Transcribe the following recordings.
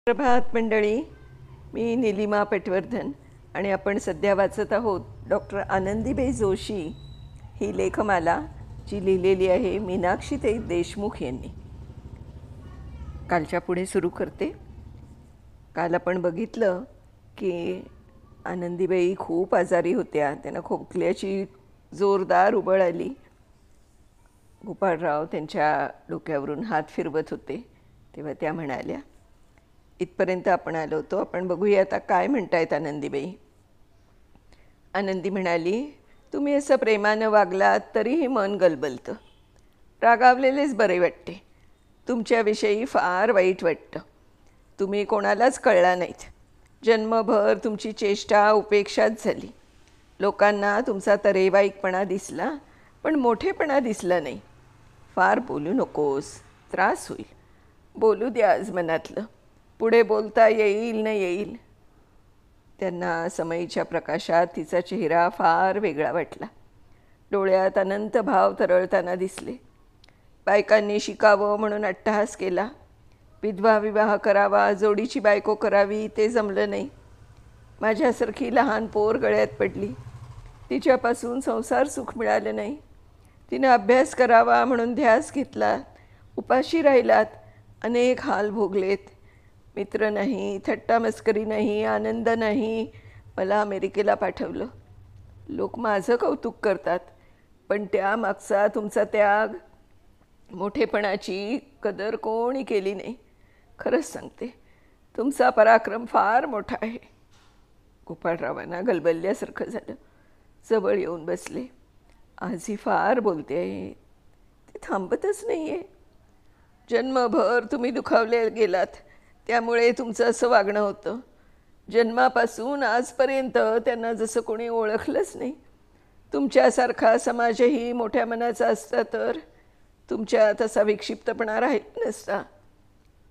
प्रभात मंडळी, मी नीलिमा पटवर्धन आणि आपण सध्या वाचत आहोत डॉक्टर आनंदीबेन जोशी ही लेखमाला, जी लिहिलेली आहे मीनाक्षीताई देशमुख यांनी. कालच्या पुढे सुरू करते. काल आपण बघितलं की आनंदीबाई खूप आजारी होत्या. त्यांना खोकल्याची जोरदार उबळ आली. गोपाळराव त्यांच्या डोक्यावरून हात फिरवत होते तेव्हा त्या म्हणाल्या. इथपर्यंत आपण आलो होतो. आपण बघूया आता काय म्हणतायत आनंदीबाई. आनंदी म्हणाली, तुम्ही असं प्रेमानं वागलात तरीही मन गलबलतं. रागावलेलेच बरे वाटते. तुमच्याविषयी फार वाईट वाटतं. तुम्ही कोणालाच कळला नाहीत. जन्मभर तुमची चेष्टा उपेक्षाच झाली. लोकांना तुमचा तरेवाईकपणा दिसला, पण मोठेपणा दिसला नाही. फार बोलू नकोस, त्रास होईल. बोलू द्या आज मनातलं. पुढे बोलता येईल न येईल. त्यांना समईच्या प्रकाशात तिचा चेहरा फार वेगळा वाटला. डोळ्यात अनंत भाव तरळताना दिसले. बायकांनी शिकावं म्हणून अट्टहास केला. विधवा विवाह करावा, जोडीची बायको करावी, ते जमलं नाही. माझ्यासारखी लहान पोर गळ्यात पडली. तिच्यापासून संसार सुख मिळालं नाही. तिनं अभ्यास करावा म्हणून ध्यास घेतला. उपाशी राहिलात. अनेक हाल भोगलेत. मित्र नाही, थट्टा मस्करी नाही, आनंद नाही. मला अमेरिकेला पाठवलं. लोक माझं कौतुक करतात, पण त्यामागचा तुमचा त्याग, मोठेपणाची कदर कोणी केली नाही. खरंच सांगते, तुमचा पराक्रम फार मोठा आहे. गोपाळरावांना गलबलल्यासारखं झालं. जवळ येऊन बसले. आजही फार बोलते आहे. ते थांबतच नाही आहे. जन्मभर तुम्ही दुखावले गेलात, त्यामुळे तुमचं असं वागणं होतं. जन्मापासून आजपर्यंत त्यांना जसं कोणी ओळखलंच नाही. तुमच्यासारखा समाजही मोठ्या मनाचा असता तर तुमच्या तसा विक्षिप्तपणा राहिला नसता.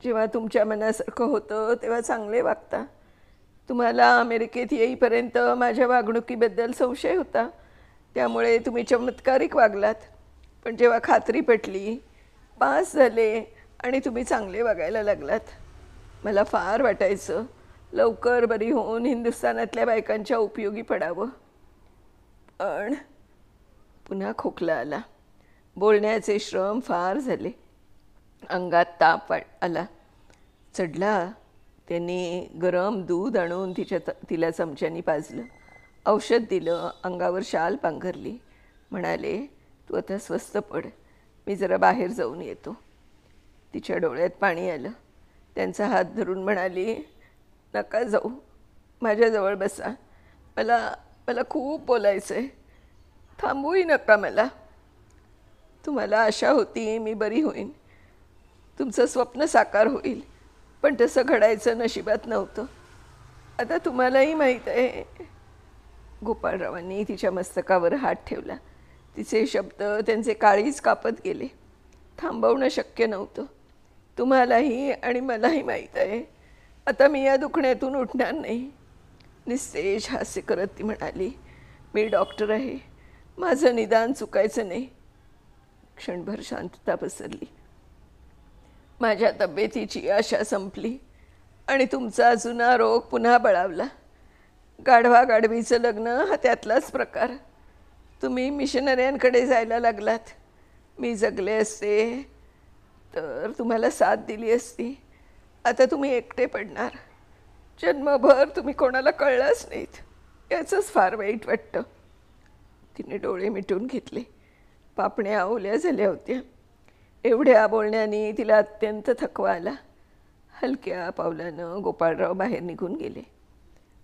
जेव्हा तुमच्या मनासारखं होतं तेव्हा चांगले वागता. तुम्हाला अमेरिकेत येईपर्यंत माझ्या वागणुकीबद्दल संशय होता, त्यामुळे तुम्ही चमत्कारिक वागलात. पण जेव्हा खात्री पटली, पास झाले आणि तुम्ही चांगले वागायला लागलात, मला फार वाटायचं लवकर बरी होऊन हिंदुस्थानातल्या बायकांच्या उपयोगी पडावं. पण पुन्हा खोकला आला. बोलण्याचे श्रम फार झाले. अंगात ताप आला चढला. त्यांनी गरम दूध आणून तिला चमच्यानी पाजलं. औषध दिलं. अंगावर शाल पांघरली. म्हणाले, तू आता स्वस्थ पड, मी जरा बाहेर जाऊन येतो. तिच्या डोळ्यात पाणी आलं. त्यांचा हात धरून म्हणाली, नका जाऊ, माझ्याजवळ बसा. मला खूप बोलायचं आहे. थांबूही नका मला. तुम्हाला आशा होती मी बरी होईन, तुमचं स्वप्न साकार होईल, पण तसं घडायचं नशिबात नव्हतं. आता तुम्हालाही माहीत आहे. गोपाळरावांनी तिच्या मस्तकावर हात ठेवला. तिचे शब्द त्यांचे काळीच कापत गेले. थांबवणं शक्य नव्हतं. तुम्हालाही आणि मलाही माहीत आहे. आता मी या दुखण्यातून उठणार नाही. निस्तेज हास्य करत ती म्हणाली, मी डॉक्टर आहे, माझं निदान चुकायचं नाही. क्षणभर शांतता पसरली. माझ्या तब्येतीची आशा संपली आणि तुमचा जुना रोग पुन्हा बळावला. गाढवा गाढवीचं लग्न हा त्यातलाच प्रकार. तुम्ही मिशनऱ्यांकडे जायला लागलात. मी जगले असते तर तुम्हाला साथ दिली असती. आता तुम्ही एकटे पडणार. जन्मभर तुम्ही कोणाला कळलाच नाहीत, याचंच फार वाईट वाटतं. तिने डोळे मिटून घेतले. पापण्या ओल्या झाल्या होत्या. एवढ्या बोलण्याने तिला अत्यंत थकवा आला. हलक्या पावलानं गोपाळराव बाहेर निघून गेले.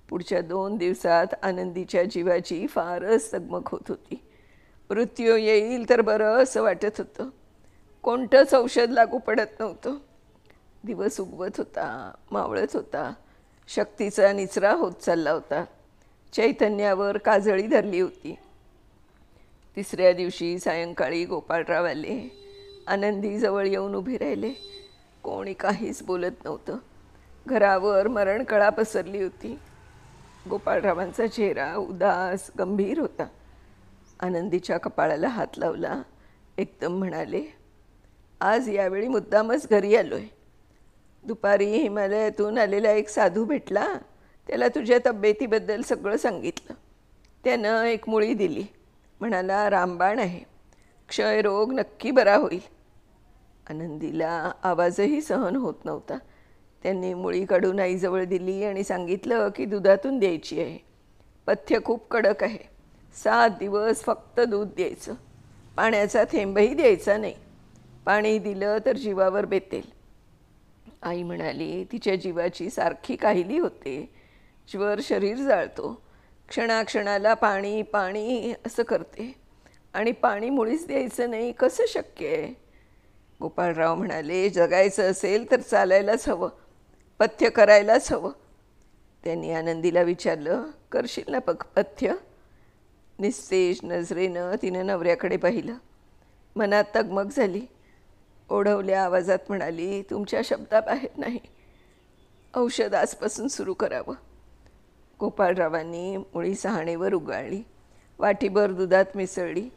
पुढच्या 2 दिवसात आनंदीच्या जीवाची फारच तगमग होत होती. मृत्यू येईल तर बरं असं वाटत होतं. कोणतंच औषध लागू पडत नव्हतं. दिवस उगवत होता, मावळत होता. शक्तीचा निचरा होत चालला होता. चैतन्यावर काजळी धरली होती. 3ऱ्या दिवशी सायंकाळी गोपाळराव आले. आनंदी जवळ येऊन उभे राहिले. कोणी काहीच बोलत नव्हतं. घरावर मरणकळा पसरली होती. गोपाळरावांचा चेहरा उदास गंभीर होता. आनंदीच्या कपाळाला हात लावला. एकदम म्हणाले, आज यावेळी मुद्दामच घरी आलोय. दुपारी हिमालयातून आलेला एक साधू भेटला. त्याला तुझ्या तब्येतीबद्दल सगळं सांगितलं. त्यानं एक मुळी दिली. म्हणाला रामबाण आहे, क्षयरोग नक्की बरा होईल. आनंदीला आवाजही सहन होत नव्हता. त्यांनी मुळी काढून आईजवळ दिली आणि सांगितलं की दुधातून द्यायची आहे. पथ्य खूप कडक आहे. 7 दिवस फक्त दूध द्यायचं, पाण्याचा थेंबही द्यायचा नाही. पाणी दिलं तर जीवावर बेतेल. आई म्हणाली, तिच्या जीवाची सारखी काहिली होते. ज्वर शरीर जाळतो. क्षणाक्षणाला पाणी पाणी असं करते आणि पाणी मुळीच द्यायचं नाही, कसं शक्य आहे? गोपाळराव म्हणाले, जगायचं असेल तर चालायलाच हवं, पथ्य करायलाच हवं. त्यांनी आनंदीला विचारलं, करशील ना पथ्य? निस्तेज नजरेनं तिनं नवऱ्याकडे पाहिलं. मनात तगमग झाली. ओढवल्या आवाजात म्हणाली, तुमच्या शब्दाबाहेर नाही, औषध आजपासून सुरू करावं. गोपाळरावांनी मुळी सहाणेवर उगाळली, वाटीभर दुधात मिसळली.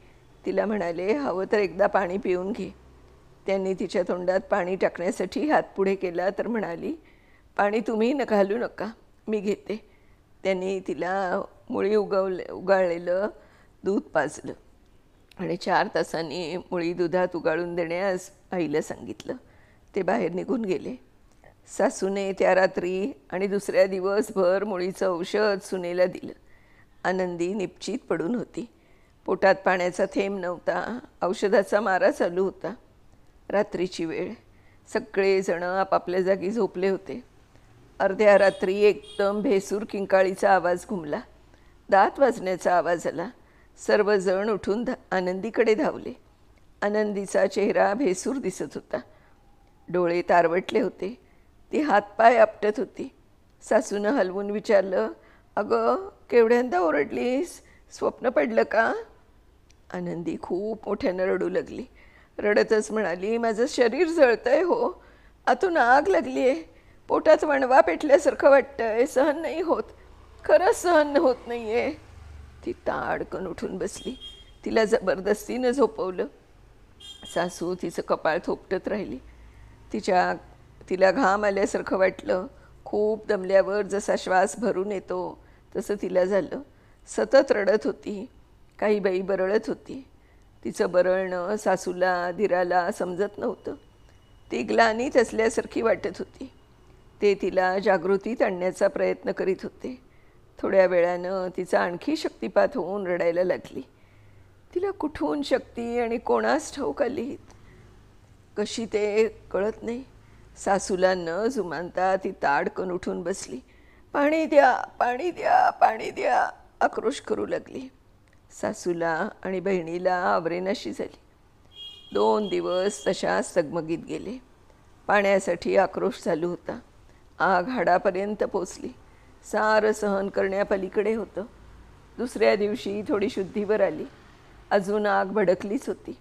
तिला म्हणाले, हवं तर एकदा पाणी पिऊन घे. त्यांनी तिच्या तोंडात पाणी टाकण्यासाठी हात पुढे केला तर म्हणाली, पाणी तुम्ही घालू नका, मी घेते. त्यांनी तिला मुळी उगाळलेलं दूध पाजलं आणि 4 तासांनी मुळी दुधात उगाळून देण्यास आईला सांगितलं. ते बाहेर निघून गेले. सासूने त्या रात्री आणि दुसऱ्या दिवसभर मुळीचं औषध सुनेला दिलं. आनंदी निपचित पडून होती. पोटात पाण्याचा थेंब नव्हता. औषधाचा मारा चालू होता. रात्रीची वेळ. सगळेजण आपापल्या जागी झोपले होते. अर्ध्या रात्री एकदम भेसूर किंकाळीचा आवाज घुमला. दात वाजण्याचा आवाज आला. सर्वजण उठून आनंदीकडे धावले. आनंदीचा चेहरा भेसूर दिसत होता. डोळे तारवटले होते. ती हातपाय आपटत होती. सासूनं हलवून विचारलं, अगं केवढ्यांदा ओरडलीस? स्वप्न पडलं का? आनंदी खूप मोठ्यानं रडू लागली. रडतच म्हणाली, माझं शरीर जळतंय हो, आतून आग लागली आहे, पोटात वणवा पेटल्यासारखं वाटतंय, सहन नाही होत, खरंच सहन होत नाही आहे. ती ताडकन उठून बसली. तिला जबरदस्तीनं झोपवलं. सासू तिचं कपाळ थोपटत राहिली. तिला घाम आल्यासारखं वाटलं. खूप दमल्यावर जसा श्वास भरून येतो तसं तिला झालं. सतत रडत होती. काही बाई बरळत होती. तिचं बरळणं सासूला दिराला समजत नव्हतं. ती ग्लानीत असल्यासारखी वाटत होती. ते तिला जागृतीत आणण्याचा प्रयत्न करीत होते. थोड्या वेळानं तिचा आणखी शक्तिपात होऊन रडायला लागली. तिला कुठून शक्ती आणि कोणास ठाऊक आली, कशी ते कळत नाही. सासूला न जुमानता ती ताडकन उठून बसली. पाणी द्या, पाणी द्या, पाणी द्या, आक्रोश करू लागली. सासूला आणि बहिणीला आवरेनाशी झाली. 2 दिवस तशाच तगमगीत गेले. पाण्यासाठी आक्रोश चालू होता. आग हाडापर्यंत पोचली. सारं सहन करण्यापलीकडे होतं. दुसऱ्या दिवशी थोडी शुद्धीवर आली. अजून आग भडकलीच होती.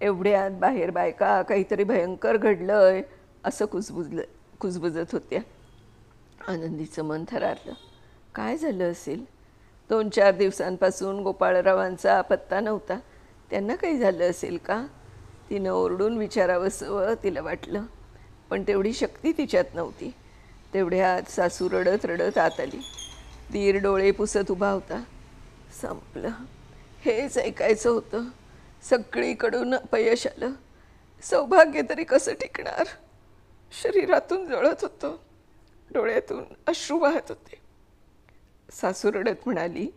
एवढ्यात बाहेर बायका काहीतरी भयंकर घडलंय असं कुजबुजत होत्या. आनंदीचं मन थरारलं. काय झालं असेल? 2-4 दिवसांपासून गोपाळरावांचा पत्ता नव्हता. त्यांना काही झालं असेल का? तिनं ओरडून विचारावंसं तिला वाटलं, पण तेवढी शक्ती तिच्यात नव्हती. तेवढ्यात सासू रडत रडत आत आली. दीर डोळे पुसत उभा होता. संपलं, हेच ऐकायचं होतं. सगळीकडून अपयश आलं. सौभाग्य तरी कसं टिकणार? शरीरातून जळत होतं. डोळ्यातून अश्रू वाहत होते. सासू रडत म्हणाली,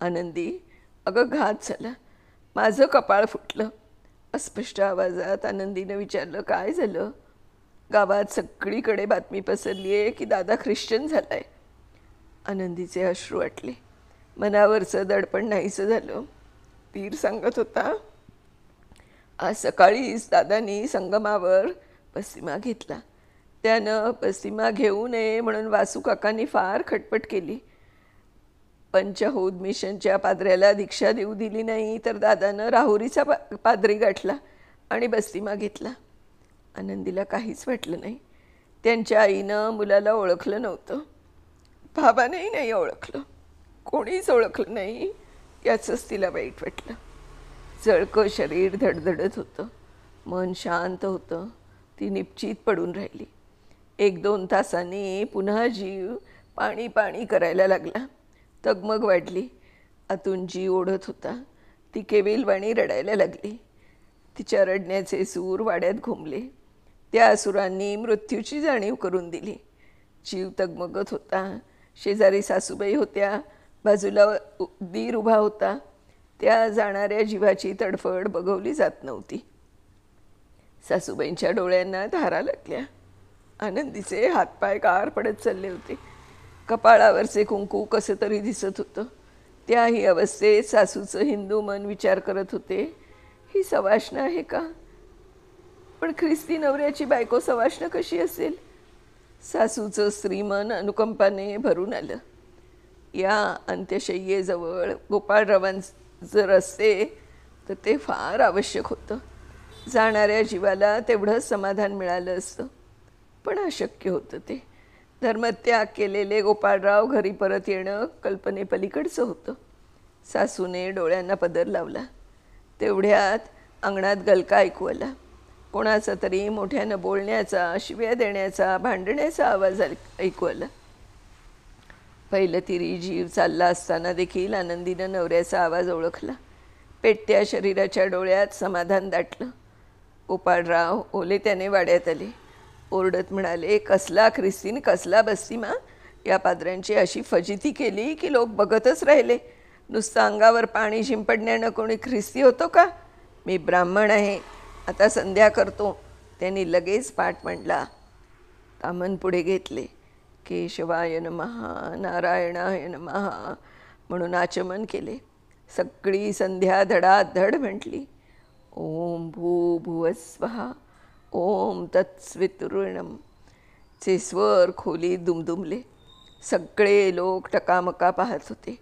आनंदी, अगं घात झाला, माझं कपाळ फुटलं. अस्पष्ट आवाजात आनंदीनं विचारलं, काय झालं? गावात सगळीकडे बातमी पसरली आहे की दादा ख्रिश्चन झालाय. आनंदीचे अश्रू वाटले. मनावरचं दडपण नाहीसं झालं. पीर सांगत होता, आज सकाळीच दादांनी संगमावर पश्चिमा घेतला. त्यानं पश्चिमा घेऊ नये म्हणून वासू काकांनी फार खटपट केली. पंचहौद मिशनच्या पाद्र्याला दीक्षा देऊ दिली नाही तर दादानं राहुरीचा पादरी गाठला आणि बस्तिमा घेतला. आनंदीला काहीच वाटलं नाही. त्यांच्या आईनं मुलाला ओळखलं नव्हतं. बाबानेही नाही ओळखलं. कोणीच ओळखलं नाही याचंच तिला वाईट वाटलं. जळकं शरीर धडधडत होतं. मन शांत होतं. ती निपचित पडून राहिली. 1-2 तासांनी पुन्हा जीव पाणी पाणी करायला लागला. तगमग वाढली. आतून जीव ओढत होता. ती केविलवाणी रडायला लागली. तिच्या रडण्याचे सूर वाड्यात घुमले. त्या असुरांनी मृत्यूची जाणीव करून दिली. जीव तगमगत होता. शेजारी सासूबाई होत्या. बाजूला दीर उभा होता. त्या जाणाऱ्या जीवाची तडफड बघवली जात नव्हती. सासूबाईंच्या डोळ्यांना धारा लागल्या. आनंदीचे हातपाय गार पडत चालले होते. कपाळावरचे कुंकू कसं तरी दिसत होतं. त्याही अवस्थेत सासूचं हिंदू मन विचार करत होते, ही सवाष्ण आहे का? पण ख्रिस्ती नवऱ्याची बायको सवाष्ण कशी असेल? सासूचं स्त्रीमन अनुकंपाने भरून आलं. या अंत्यशय्येजवळ गोपाळरावांचं जर असते तर ते फार आवश्यक होतं. जाणाऱ्या जीवाला तेवढंच समाधान मिळालं असतं. पण अशक्य होतं ते. धर्मत्याग केलेले गोपाळराव घरी परत येणं कल्पनेपलीकडचं होतं. सासूने डोळ्यांना पदर लावला. तेवढ्यात अंगणात गलका ऐकू आला. कोणाचा तरी मोठ्यानं बोलण्याचा, शिव्या देण्याचा, भांडण्याचा आवाज ऐकू आला. पहिलं तिरी जीव चालला असताना देखील आनंदीनं नवऱ्याचा आवाज ओळखला. पेटत्या शरीराच्या डोळ्यात समाधान दाटलं. गोपाळराव ओले त्याने वाड्यात आले. ओरडत म्हणाले, कसला ख्रिस्तीन, कसला बस्तीमा. या पाद्र्यांची अशी फजिती केली की लोक बघतच राहिले. नुसतं अंगावर पाणी शिंपडण्यानं कोणी ख्रिस्ती होतो का? मी ब्राह्मण आहे, आता संध्या करतो. त्यांनी लगेच पाठ मांडला. तामन पुढे घेतले. केशवाय नमः, नारायणाय नमः म्हणून आचमन केले. सगळी संध्या धडाधड म्हटली. ओम भूभुवस्वः ओम तत्सवितुर्वण्यम चे स्वर खोलीत दुमदुमले. सगळे लोक टकामका पाहत होते.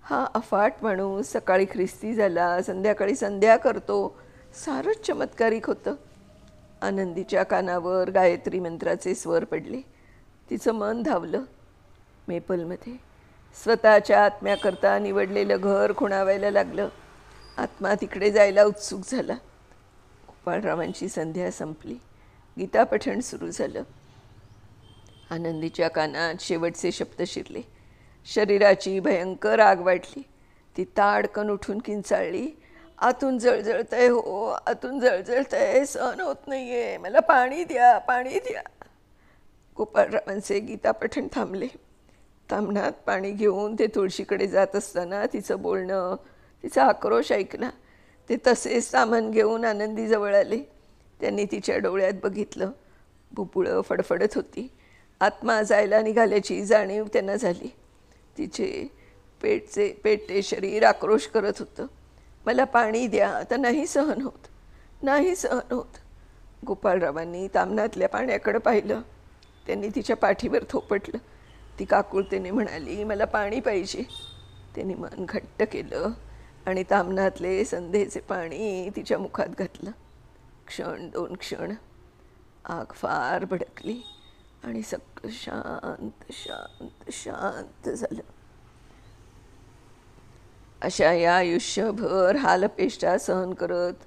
हा अफाट माणूस सकाळी ख्रिस्ती झाला, संध्याकाळी संध्या करतो. सारंच चमत्कारिक होतं. आनंदीच्या कानावर गायत्री मंत्राचे स्वर पडले. तिचं मन धावलं. मेपलमध्ये स्वतःच्या आत्म्याकरता निवडलेलं घर खुणावायला लागलं. आत्मा तिकडे जायला उत्सुक झाला. गोपाळरावांची संध्या संपली. गीतापठण सुरू झालं. आनंदीच्या कानात शेवटचे शब्द शिरले. शरीराची भयंकर आग वाटली. ती ताडकन उठून किंचाळली. आतून जळजळतंय हो, आतून जळजळतंय, सहन होत नाहीये, मला पाणी द्या, पाणी द्या. गोपाळरावांचे गीतापठण थांबले. ताम्हणात पाणी घेऊन ते तुळशीकडे जात असताना तिचं बोलणं, तिचा आक्रोश ऐकला. ते तसेच सामान घेऊन आनंदीजवळ आले. त्यांनी तिच्या डोळ्यात बघितलं. बुबुळं फडफडत होती. आत्मा जायला निघाल्याची जाणीव त्यांना झाली. तिचे पेटते शरीर आक्रोश करत होतं. मला पाणी द्या, आता नाही सहन होत, नाही सहन होत. गोपाळरावांनी ताम्हणातल्या पाण्याकडे पाहिलं. त्यांनी तिच्या पाठीवर थोपटलं. ती काकुळतेने म्हणाली, मला पाणी पाहिजे. त्यांनी मन घट्ट केलं आणि ताम्हणातले संध्येचे पाणी तिच्या मुखात घातलं. क्षण, 2 क्षण आग फार भडकली आणि सगळं शांत शांत शांत झालं. अशा या आयुष्यभर हालपेष्टा सहन करत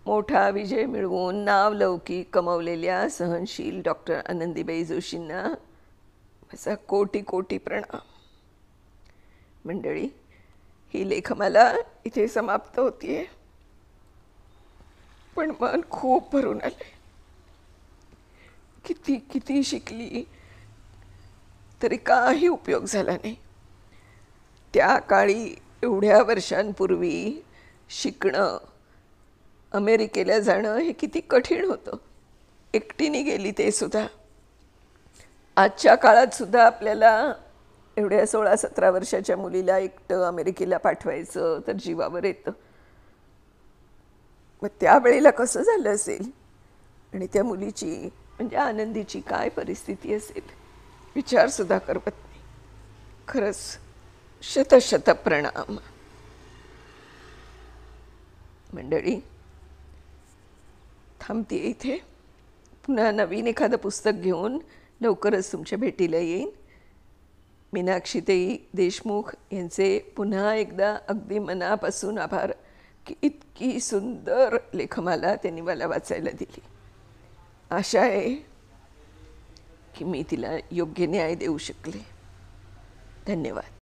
मोठा विजय मिळवून नावलौकिक कमवलेल्या सहनशील डॉक्टर आनंदीबाई जोशींना माझा कोटी कोटी प्रणाम. मंडळी, ही लेखमाला इथे समाप्त होतीये. पण मन खूप भरून आले. किती किती शिकली तरी काही उपयोग झाला नाही. त्या काळी एवढ्या वर्षांपूर्वी शिकणं, अमेरिकेला जाणं हे किती कठीण होतं. एकटीने गेली ते सुद्धा. आजच्या काळात सुद्धा आपल्याला एवढ्या 16-17 वर्षाच्या मुलीला एकटं अमेरिकेला पाठवायचं तर जीवावर येतं. मग त्यावेळेला कसं झालं असेल आणि त्या मुलीची म्हणजे आनंदीची काय परिस्थिती असेल विचारसुद्धा करत नाही. खरंच शतशत प्रणाम. मंडळी, थांबते इथे. पुन्हा नवीन एखादं पुस्तक घेऊन लवकरच तुमच्या भेटीला येईन. मीनाक्षीताई देशमुख यांचे पुन्हा एकदा अगदी मनापासून आभार की इतकी सुंदर लेखमाला त्यांनी मला वाचायला दिली. आशा आहे की मी तिला योग्य न्याय देऊ शकले. धन्यवाद.